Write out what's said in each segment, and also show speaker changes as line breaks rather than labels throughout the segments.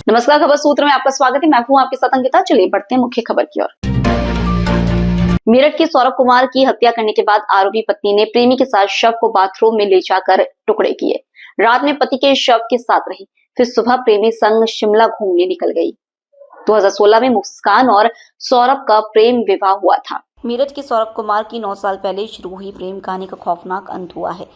नमस्कार, खबर सूत्र में आपका स्वागत है। मैं हूं आपके साथ अंकिता। चलिए बढ़ते हैं मुख्य खबर की ओर। मेरठ के सौरभ कुमार की हत्या करने के बाद आरोपी पत्नी ने प्रेमी के साथ शव को बाथरूम में ले जाकर टुकड़े किए। रात में पति के शव के साथ रही, फिर सुबह प्रेमी संग शिमला घूमने निकल गई। 2016 में मुस्कान और सौरभ का प्रेम विवाह हुआ था। मेरठ के सौरभ कुमार की 9 साल पहले शुरू हुई प्रेम कहानी का खौफनाक अंत हुआ है।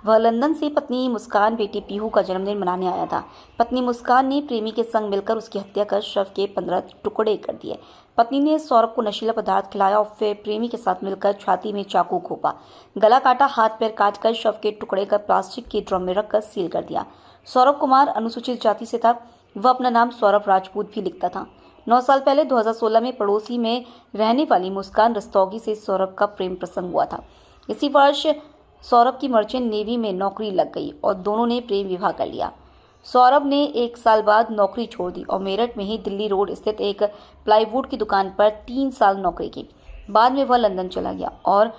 वह लंदन से पत्नी मुस्कान बेटी पीहू का जन्मदिन मनाने आया था। पत्नी मुस्कान ने प्रेमी के संग मिलकर उसकी हत्या कर शव के 15 टुकड़े कर दिए। पत्नी ने सौरभ को नशीला पदार्थ खिलाया और फिर प्रेमी के साथ मिलकर छाती में चाकू घोंपा, गला काटा, हाथ पैर काटकर शव के टुकड़े कर प्लास्टिक के ड्रम में रखकर सील कर दिया। सौरभ कुमार अनुसूचित जाति से था। वह अपना नाम सौरभ राजपूत भी लिखता था। 9 साल पहले 2016 में पड़ोसी में रहने वाली मुस्कान रस्तोगी से सौरभ का प्रेम प्रसंग हुआ था। इसी वर्ष सौरभ की मर्चेंट नेवी में नौकरी लग गई और दोनों ने प्रेम विवाह कर लिया। सौरभ ने 1 साल बाद नौकरी छोड़ दी और मेरठ में ही दिल्ली रोड स्थित एक प्लाईवुड की दुकान पर 3 साल नौकरी की। बाद में वह लंदन चला गया और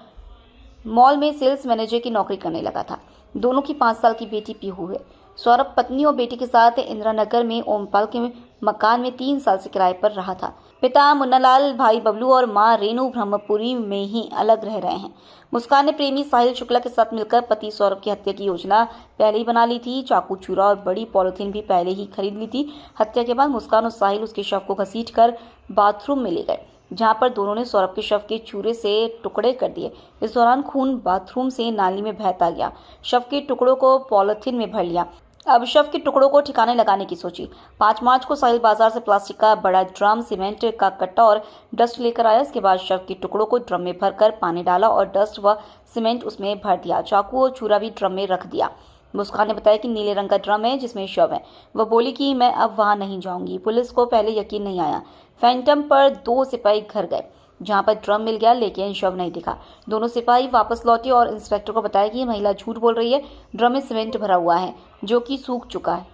मॉल में सेल्स मैनेजर की नौकरी करने लगा था। दोनों की 5 साल की बेटी पीहू है। सौरभ पत्नी और बेटी के साथ इंदिरा नगर में ओमपाल के मकान में 3 साल से किराए पर रहा था। पिता मुन्नालाल, भाई बबलू और मां रेणु ब्रह्मपुरी में ही अलग रह रहे हैं। मुस्कान ने प्रेमी साहिल शुक्ला के साथ मिलकर पति सौरभ की हत्या की योजना पहले ही बना ली थी। चाकू, छुरा और बड़ी पॉलिथीन भी पहले ही खरीद ली थी। हत्या के बाद मुस्कान और साहिल उसके शव को घसीटकर बाथरूम में ले गए, जहां पर दोनों ने सौरभ के शव के छुरे से टुकड़े कर दिए। इस दौरान खून बाथरूम से नाली में बहता गया। शव के टुकड़ों को पॉलिथीन में भर लिया। अब शव के टुकड़ों को ठिकाने लगाने की सोची। 5 मार्च को साहिल बाजार से प्लास्टिक का बड़ा ड्रम, सीमेंट का कट्टा और डस्ट लेकर आया। इसके बाद शव के टुकड़ों को ड्रम में भरकर पानी डाला और डस्ट व सीमेंट उसमें भर दिया। चाकू और छुरा भी ड्रम में रख दिया। मुस्कान ने बताया कि नीले रंग का ड्रम है जिसमें शव है। वह बोली कि मैं अब वहां नहीं जाऊंगी। पुलिस को पहले यकीन नहीं आया। फैंटम पर 2 सिपाही घर गए, जहां पर ड्रम मिल गया लेकिन शव नहीं दिखा। दोनों सिपाही वापस लौटे और इंस्पेक्टर को बताया कि महिला झूठ बोल रही है। ड्रम में सीमेंट भरा हुआ है जो कि सूख चुका है।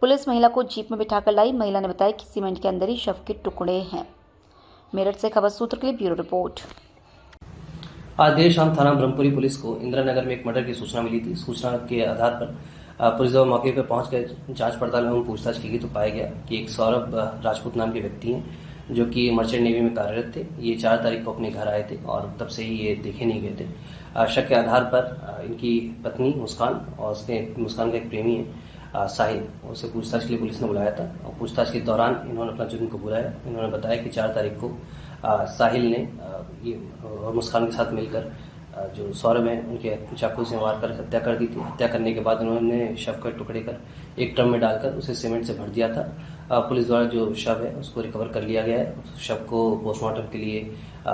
पुलिस महिला को जीप में बिठाकर लाई। महिला ने बताया कि सीमेंट के अंदर ही शव के टुकड़े हैं। मेरठ से खबर सूत्र के लिए ब्यूरो रिपोर्ट।
आज देर शाम थाना ब्रह्मपुरी पुलिस को इंदिरा नगर में एक मर्डर की सूचना मिली थी। सूचना के आधार पर पुलिस दल मौके पर पहुंचकर जांच पड़ताल एवं पूछताछ की गई तो पाया गया कि एक सौरभ राजपूत नाम के व्यक्ति हैं जो कि मर्चेंट नेवी में कार्यरत थे। ये 4 तारीख को अपने घर आए थे और तब से ही ये देखे नहीं गए थे। शक के आधार पर इनकी पत्नी मुस्कान और उसके मुस्कान का एक प्रेमी है साहिल, उसे पूछताछ के लिए पुलिस ने बुलाया था और पूछताछ के दौरान इन्होंने अपना जुर्म को बुलाया। इन्होंने बताया कि 4 तारीख को साहिल ने ये और मुस्कान के साथ मिलकर जो सौरभ है उनके चाकू से मारकर हत्या कर दी थी। हत्या करने के बाद उन्होंने शव के टुकड़े कर एक ड्रम में डालकर उसे सीमेंट से भर दिया था। पुलिस द्वारा जो शव है उसको रिकवर कर लिया गया है। शव को पोस्टमार्टम के लिए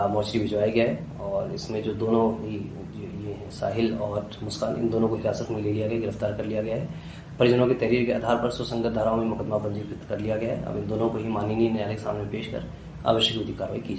मोर्चरी भिजवाया गया है और इसमें जो दोनों ये साहिल और मुस्कान, इन दोनों को हिरासत में ले लिया गया, गिरफ्तार कर लिया गया है। परिजनों के तहरीर के आधार पर सुसंगत धाराओं में मुकदमा पंजीकृत कर लिया गया है। अब इन दोनों को ही माननीय न्यायालय के सामने पेश कर आवश्यक विधिक कार्रवाई की